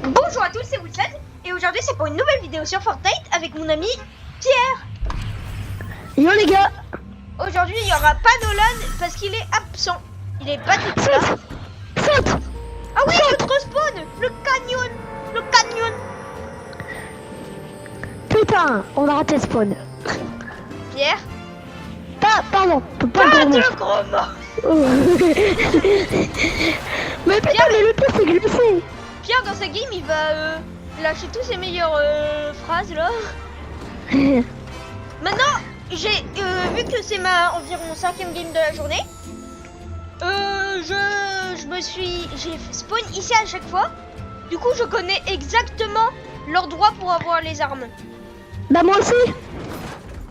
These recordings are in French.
Bonjour à tous, c'est Wilson et aujourd'hui c'est pour une nouvelle vidéo sur Fortnite avec mon ami Pierre. Yo les gars. Aujourd'hui il n'y aura pas Nolan parce qu'il est absent. Il est pas tout là. Saute. Ah oui, l'autre spawn. Le canyon. Le canyon. Putain, on a raté le spawn. Pierre. Pardon, pas de gros mots. Mais putain, Pierre, mais le pire c'est que je le sais. Pierre dans sa game il va lâcher tous ses meilleures phrases là. Maintenant j'ai vu que c'est ma environ 5e game de la journée. J'ai spawn ici à chaque fois. Du coup je connais exactement l'endroit pour avoir les armes. Bah moi aussi.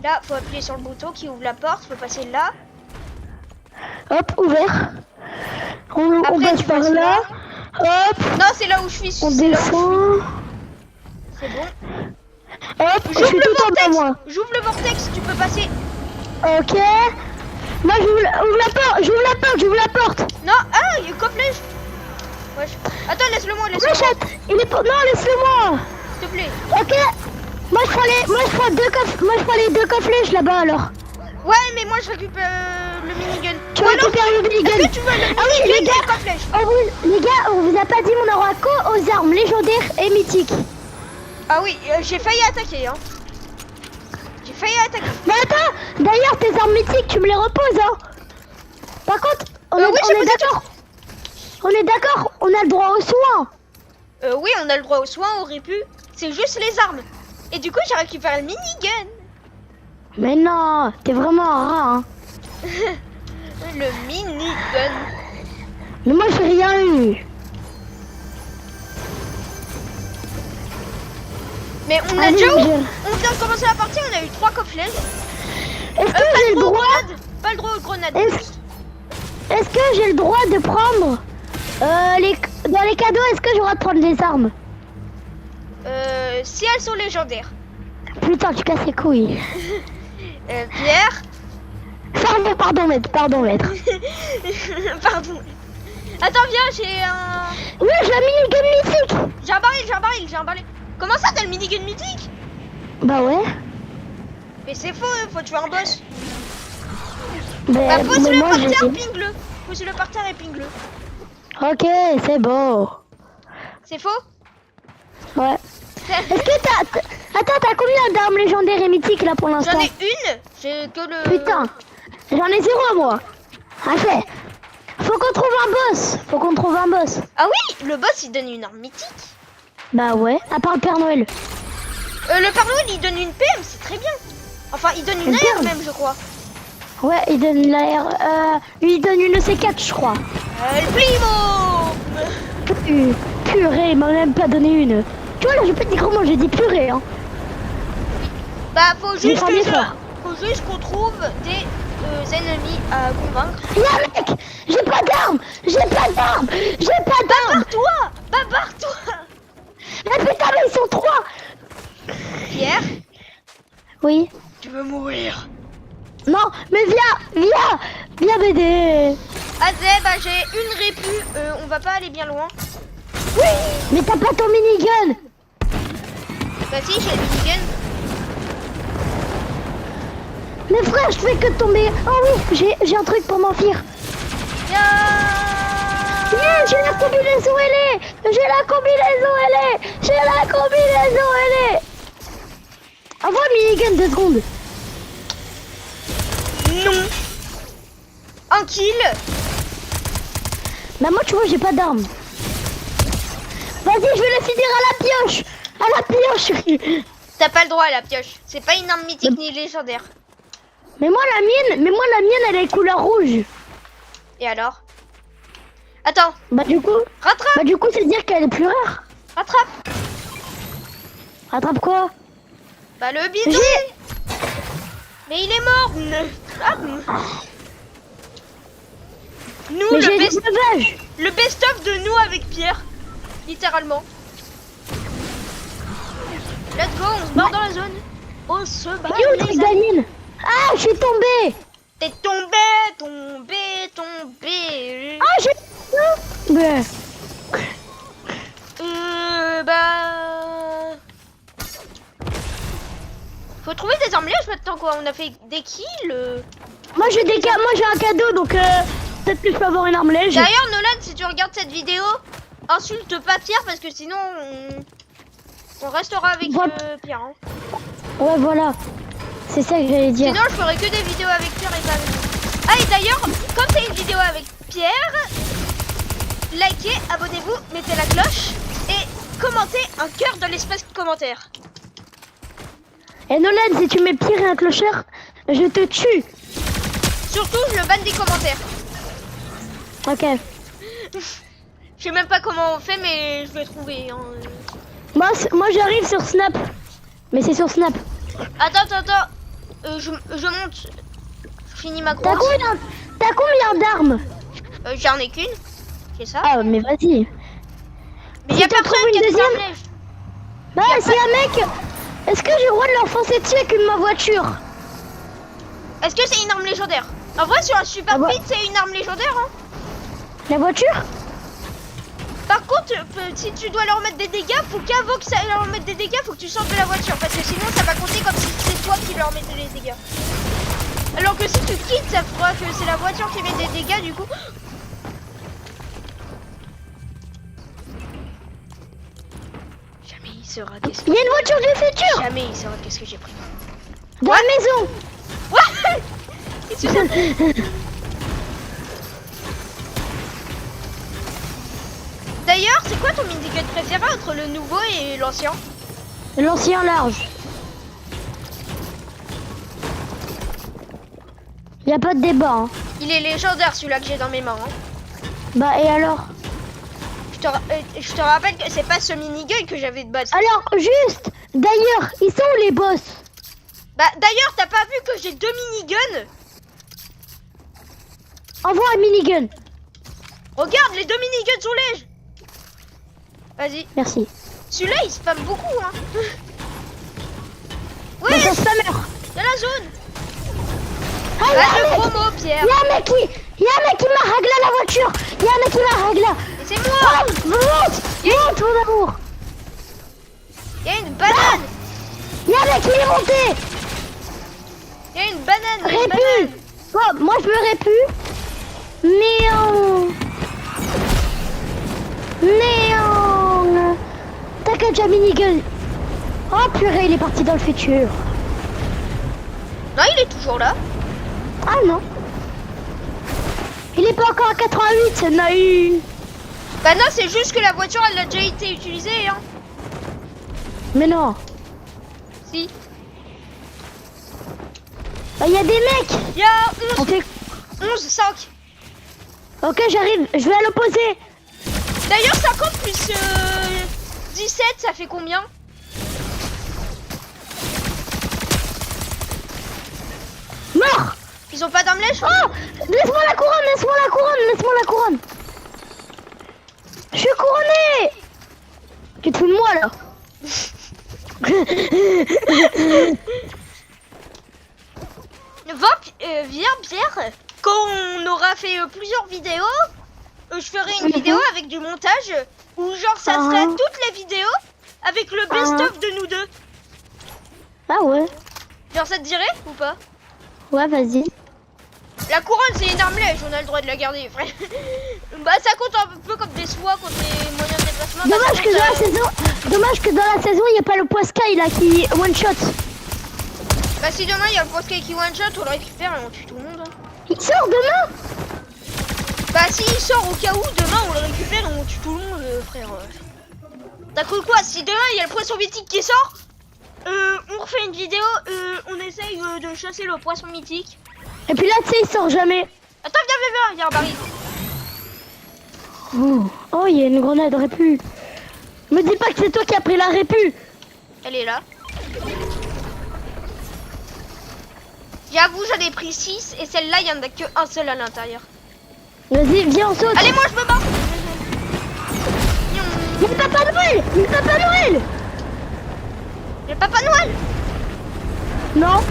Là faut appuyer sur le bouton qui ouvre la porte, faut passer là. Hop, ouvert. On passe par là. Hop. Non, c'est là où je suis. On descend. C'est bon. Hop, je suis tout en bas moi. J'ouvre le vortex, tu peux passer. Ok. Moi j'ouvre la porte. Non, ah, il y a coffre-flèche. Wesh. Attends, laisse-le-moi, Rachète. Il est pas. Non, laisse-le-moi. S'il te plaît. Ok. Moi je prends les deux coffres là-bas alors. Ouais, mais moi je récupère le minigun. Tu récupères le minigun. Est-ce que tu veux le minigun? Ah oui, les gars, coffre-flèche. les gars, on vous a pas dit mon aura aux armes légendaires et mythiques. Ah oui, j'ai failli attaquer, hein. J'ai failli attaquer. Mais attends, d'ailleurs tes armes mythiques, tu me les reposes, hein. Par contre, on est d'accord. On est d'accord, on a le droit aux soins. Oui, on a le droit aux soins, au réput. C'est juste les armes. Et du coup, j'ai récupéré le minigun. Mais non, t'es vraiment un rat, hein. Le minigun. Mais moi, j'ai rien eu. Mais on a déjà on vient de commencer la partie, on a eu 3 coffres-flèches. Est-ce que j'ai le droit Pas le droit aux grenades. Est-ce que j'ai le droit de prendre dans les cadeaux, est-ce que j'ai le droit de prendre des armes? Si elles sont légendaires. Putain, tu casses les couilles. Pierre. Pardon maître. Pardon. Attends, viens, j'ai un... Oui, j'ai un minigun mythique. J'ai un baril. Comment ça, t'as le minigun mythique? Bah ouais. Mais c'est faux, faut tuer un boss. Bah, pose-le par terre, pingue-le. Pose-le par terre et pingue-le. Ok, c'est beau. C'est faux? Ouais. Est-ce que t'as combien d'armes légendaires et mythiques là pour l'instant? J'en ai une. J'ai que le... Putain, j'en ai 0 moi. Fait. Faut qu'on trouve un boss. Ah oui, le boss il donne une arme mythique. Bah ouais, à part le Père Noël. Le Père Noël il donne une PM, c'est très bien. Enfin, il donne une AR même, je crois. Ouais, il donne l'AR. Il donne une C4, je crois. Le primo. Purée, il m'a même pas donné une. Tu vois là, j'ai pas dit comment, j'ai dit purée, hein. Bah, faut juste qu'on trouve des ennemis à convaincre. Y'a un mec. J'ai pas d'armes. Barre-toi. Mais putain, mais ils sont 3. Pierre. Oui. Tu veux mourir? Non, mais viens m'aider. Bah j'ai une répu, on va pas aller bien loin. Oui. Mais t'as pas ton minigun. Bah si, j'ai le minigun. Mais frère, je fais que tomber. Oh oui, j'ai un truc pour m'enfuir. Yeah, j'ai la combinaison ailée. Envoie le minigun 2 secondes. Non. Un kill. Bah moi tu vois j'ai pas d'armes. Vas-y, je vais le finir à la pioche. T'as pas le droit à la pioche. C'est pas une arme mythique ni légendaire. Mais moi la mienne elle est couleur rouge. Et alors? Attends. Bah du coup. Rattrape. Bah du coup c'est dire qu'elle est plus rare. Rattrape. Rattrape quoi? Bah le bidon. Mais il est mort. Nous, le best-of de nous avec Pierre. Littéralement. Let's go, on se barre dans la zone. On se barre. Ah, je suis tombé. T'es tombé. Ah, j'ai... trouver des armes lèges maintenant quoi. On a fait des kills. Moi j'ai un cadeau donc peut-être que je peux avoir une arme lège. D'ailleurs Nolan, si tu regardes cette vidéo, insulte pas Pierre parce que sinon on restera avec Pierre. Hein. Ouais voilà. C'est ça que j'allais dire. Sinon je ferai que des vidéos avec Pierre et pas avec vous. Ah et d'ailleurs, quand c'est une vidéo avec Pierre, likez, abonnez-vous, mettez la cloche et commentez un cœur dans l'espace commentaire. Et Nolan, si tu mets Pierre et un clochard, je te tue. Surtout, je le banne des commentaires. Ok. Je sais même pas comment on fait, mais je vais trouver. Hein. Moi j'arrive sur Snap. Mais c'est sur Snap. Attends. Je monte. Je finis ma course. T'as combien d'armes? J'en ai qu'une. C'est ça. Ah, mais vas-y. Mais y a personne qui a des armes lèges. Bah, si un mec. Est-ce que j'ai le droit de l'enfoncer dessus avec ma voiture? Est-ce que c'est une arme légendaire? En vrai, sur un super vite, c'est une arme légendaire. Hein. La voiture? Par contre, si tu dois leur mettre des dégâts, faut qu'avant que ça leur mette des dégâts, faut que tu sortes de la voiture. Parce que sinon, ça va compter comme si c'est toi qui leur mettais les dégâts. Alors que si tu quittes, ça fera que c'est la voiture qui met des dégâts du coup. Jamais il saura qu'est-ce que... Il y a une voiture du futur! Jamais il saura qu'est-ce que j'ai pris. Dans la maison! Ouais. D'ailleurs, c'est quoi ton minigun préféré entre le nouveau et l'ancien? L'ancien large. Y a pas de débat. Hein. Il est légendaire celui-là que j'ai dans mes mains. Hein. Bah et alors? Je te rappelle que c'est pas ce minigun que j'avais de base. Alors juste, d'ailleurs, ils sont où les boss? Bah d'ailleurs, t'as pas vu que j'ai 2 miniguns? Envoie un minigun. Regarde, les 2 miniguns sont lèges. Vas-y. Merci. Celui-là, il spam beaucoup, hein. Ouais, Ouais, ça spammer. y'a la zone. Ah, Ah, le promo, Pierre. Y'a un mec qui m'a réglé la voiture. Y'a un mec qui m'a réglé. Et c'est moi. Monte, mon amour. Y'a une banane. Y'a un mec qui est monté. Y'a une banane. Une Répu. banane. Oh, moi je me répu. Néon. T'as déjà minigun. Oh purée, il est parti dans le futur. Non, il est toujours là. Ah non. Il est pas encore à 88, c'est naïf. Bah non, c'est juste que la voiture, elle a déjà été utilisée, hein. Mais non. Si. Bah, y a des mecs. Y'a On 11, fait... 11, 5. Ok, j'arrive. Je vais à l'opposé. D'ailleurs, 50 plus 17, ça fait combien? Mort. Ils ont pas d'armes lèches? Oh, laisse-moi la couronne. Je suis couronné. Tu te fous de moi là? Viens Pierre, quand on aura fait plusieurs vidéos, je ferai une vidéo avec du montage où genre ça serait toutes les vidéos avec le best-of de nous deux. Ah ouais. Genre ça te dirait ou pas? Ouais, vas-y. La couronne c'est une arme lège, on a le droit de la garder frère. Bah ça compte un peu comme des soies contre les moyens de déplacement. Dommage que dans la saison il n'y a pas le poids Sky là qui one shot. Bah si demain il y a le post qui one shot, on le récupère et on tue tout le monde. Hein. Il sort demain. Bah s'il sort au cas où, demain on le récupère et on tue tout le monde frère. T'as cru quoi? Si demain il y a le poisson mythique qui sort, on refait une vidéo, on essaye de chasser le poisson mythique. Et puis là tu sais il sort jamais. Attends, viens, il y a un baril. Oh, il y a une grenade répu. Me dis pas que c'est toi qui as pris la répu. Elle est là. J'avoue, j'en ai pris 6 et celle-là, il y en a que un seul à l'intérieur. Vas-y, viens, on saute. Allez, moi je me bats. Il y a le Papa Noël. Le Papa Noël. Non.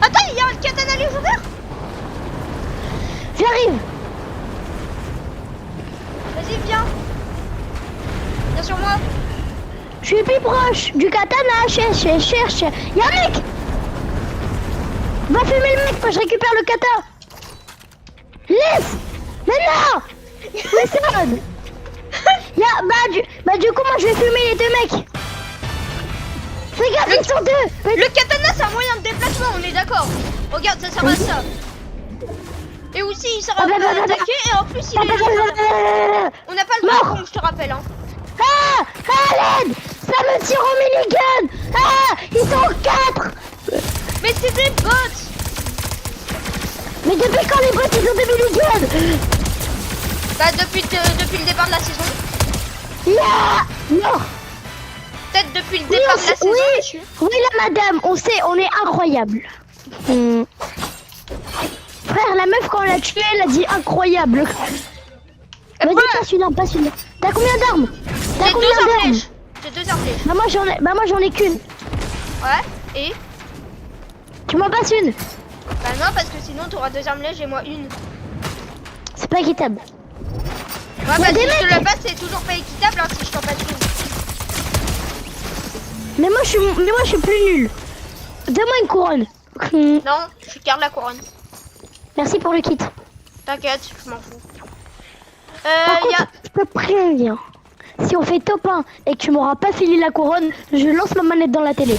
Attends, il y a un katana légendaire. J'arrive. Vas-y, viens. Viens sur moi. Je suis plus proche du katana. Cherche. Il y a un mec. Va fumer le mec, moi je récupère le kata. Laisse. Mais non. Listen. Bah du coup moi je vais fumer les deux mecs. Regarde, ils sont deux. Mais Le katana c'est un moyen de déplacement, on est d'accord. Regarde, ça sert à ça. Et aussi il sert à attaquer et en plus il est léger. On n'a pas le droit de je te rappelle hein. Ah, l'aide. Ça me tire au minigun. Ah, ils sont 4. Mais c'est des bots. Mais depuis quand les bots ils ont des miniguns? Bah depuis le départ de la saison. Non. Peut-être depuis le départ de la saison. Oui la madame, on sait, on est incroyable. Frère, la meuf quand on l'a tué, elle a dit incroyable. Vas-y, pas celui-là, pas celui-là. T'as combien d'armes? T'as combien d'armes? J'ai 2 armes flèches. Bah moi j'en ai qu'une. Ouais, et Tu m'en passes une? bah non, parce que sinon t'auras 2 armes lèches et moi une. C'est pas équitable. Ouais, bah si je te le passe, c'est toujours pas équitable hein, si je t'en passe une. Mais moi je suis plus nul. Donne-moi une couronne. Non, je garde la couronne. Merci pour le kit. T'inquiète, je m'en fous. Par contre, je te préviens. Si on fait top 1 et que tu m'auras pas filé la couronne, je lance ma manette dans la télé.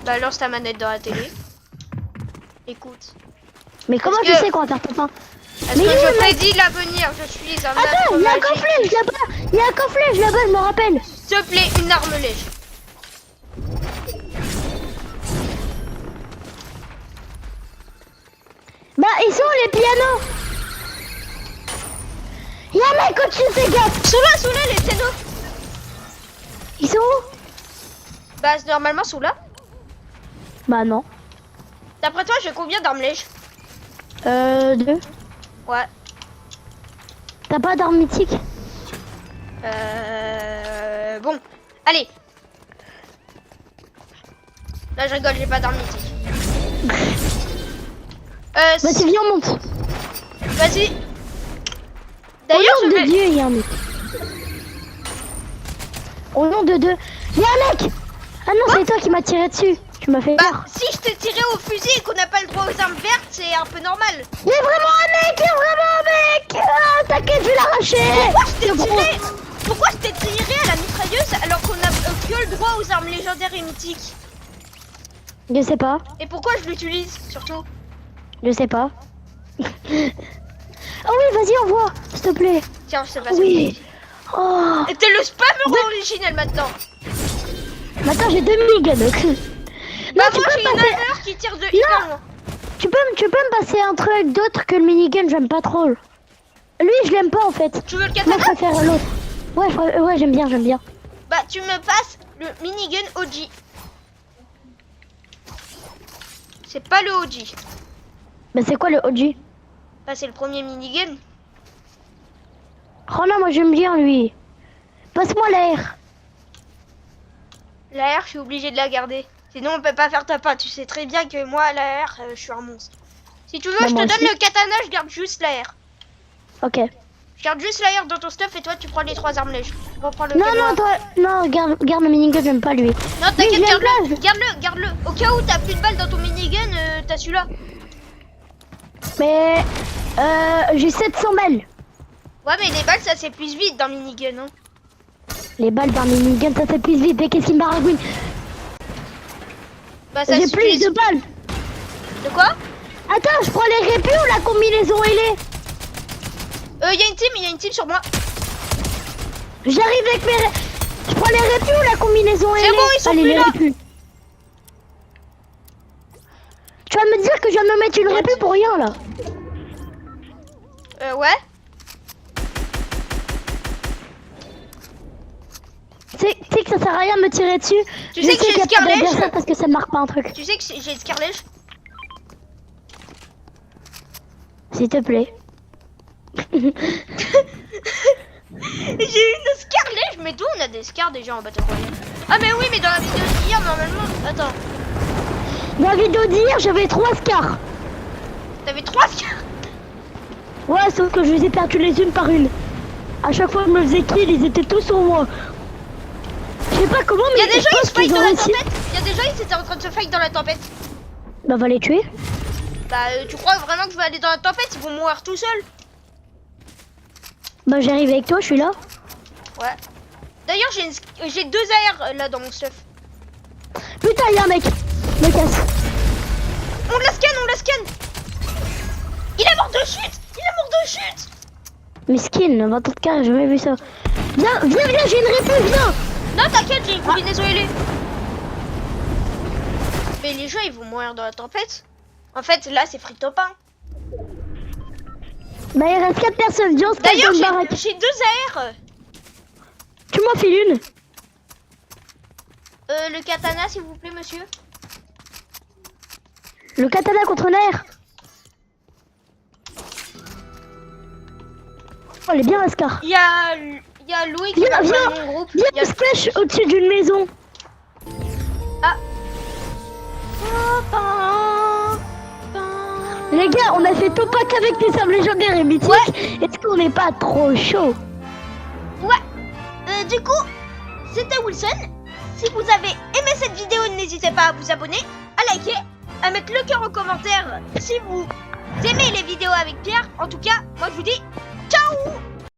Bah lance ta manette dans la télé. Écoute. Mais comment tu sais qu'on va faire top 1? Parce que je prédis l'avenir, je suis un Attends, il y a un cofflet là-bas. Il y a un cofflet là-bas, je me rappelle. S'il te plaît, une arme lèche. Bah, ils sont les pianos. Il y a un mec au-dessus de ces gars. Sous là, les pianos. Ils sont où? Bah, c'est normalement sous là. Bah, non. D'après toi, j'ai combien d'armes lèches? 2. Ouais. T'as pas d'arme mythique? Bon. Allez. Là, je rigole, j'ai pas d'arme mythique. Vas-y, viens, on monte. Vas-y. Au D'ailleurs, nom je de vais... Dieu, il y a un mec. Au nom de Dieu, il y a un mec. Ah non, c'est toi qui m'as tiré dessus. Tu m'as fait Bah, peur. si je t'ai tiré au fusil et qu'on n'a pas le droit aux armes vertes, c'est un peu normal. Il y a vraiment un mec, il y a vraiment un mec. Ah, t'inquiète, je vais l'arracher. Pourquoi je t'ai tiré à la mitrailleuse alors qu'on a que le droit aux armes légendaires et mythiques? Je sais pas. Et pourquoi je l'utilise, surtout? Je sais pas. Oh oui, vas-y, envoie, s'il te plaît. Tiens, je sais pas Oui. Oh. Et t'es le spammer originel maintenant. Maintenant, j'ai 2 miniguns. Bah Non, moi j'ai une passer... armure qui tire de hyper loin. Tu peux me passer un truc d'autre que le minigun, j'aime pas trop. Lui, je l'aime pas en fait. Tu veux le Moi, katana? je préfère l'autre. Ouais, j'aime bien. Bah tu me passes le minigun OG. C'est pas le OG. Mais c'est quoi le OG? Bah c'est le premier minigun. Oh non, moi j'aime bien lui. Passe-moi l'air. La R, je suis obligé de la garder. Sinon on peut pas faire top 1. Tu sais très bien que moi la R, je suis un monstre. Si tu veux, Bah, je te moi donne aussi. le katana, je garde juste la R. Ok. Je garde juste la R dans ton stuff et toi tu prends les 3 armes lèches. Reprends le Non, katana. non, toi, non, garde le minigun, j'aime pas lui. Non, Mais je t'inquiète, l'aime garde-le, pas, garde-le. Au cas où t'as plus de balles dans ton minigun, t'as celui-là. Mais j'ai 700 balles. Ouais, mais les balles ça s'épuise vite dans le minigun. Hein. Les balles par minigun, ça fait plus vite. Mais qu'est-ce qui me baragouine? Bah ça J'ai s'épuise. plus de balles. De quoi? Attends, je prends les répus ou la combinaison ailée? Il y a une team sur moi. J'arrive avec mes Je prends les répus ou la combinaison ailée? C'est bon, ils sont Allez, plus les là. répus. Tu vas me dire que je viens de me mettre une répu pour rien là. Ouais. Tu sais que ça sert à rien de me tirer dessus. Tu sais que j'ai qu'il y a pas Scarlet, d'adversaire parce que ça ne marque pas un truc. Tu sais que j'ai une scarlèche. S'il te plaît. J'ai une scarlèche. Mais d'où on a des scars déjà en Battle Royale? Ah mais oui, mais dans la vidéo d'hier normalement. Attends. Dans la vidéo d'hier, j'avais 3 scars. T'avais 3 scars. Ouais, sauf que je les ai perdus les unes par une. À chaque fois que je me faisais kill, ils étaient tous sur moi. Je sais pas comment, mais Il y a des gens je ils pense se fight qu'ils dans ont la réussi. tempête. Il y a des gens ils étaient en train de se fight dans la tempête. Bah va les tuer. Bah tu crois vraiment que je vais aller dans la tempête? Ils vont mourir tout seuls. Bah j'arrive avec toi, je suis là. Ouais. D'ailleurs j'ai 2 AR là dans mon stuff. Putain, y'a un mec. Me casse. On la scanne, on la scanne. Il est mort de chute. Il est mort de chute. Miskin, 20 ans de carré, j'ai jamais vu ça. Viens, viens, viens, j'ai une réponse, viens. Non t'inquiète, j'ai une combinaison ailée. Mais les gens ils vont mourir dans la tempête. En fait là c'est free top 1. Bah il reste 4 personnes, viens on se casse D'ailleurs dans une baraque. j'ai 2 AR. Tu m'en files une. Le katana s'il vous plaît monsieur. Le katana contre Nair. Oh, elle est bien Ascar. Il y a Louis qui Viens, va viens, dans mon groupe. viens, Il y a- on se cache au-dessus d'une maison. Ah. Les gars, on a fait tout pack avec des armes légendaires et mythiques. Ouais. Est-ce qu'on n'est pas trop chaud? Ouais. Du coup, c'était Wilson. Si vous avez aimé cette vidéo, n'hésitez pas à vous abonner, à liker, à mettre le cœur en commentaire si vous aimez les vidéos avec Pierre. En tout cas, moi je vous dis ciao.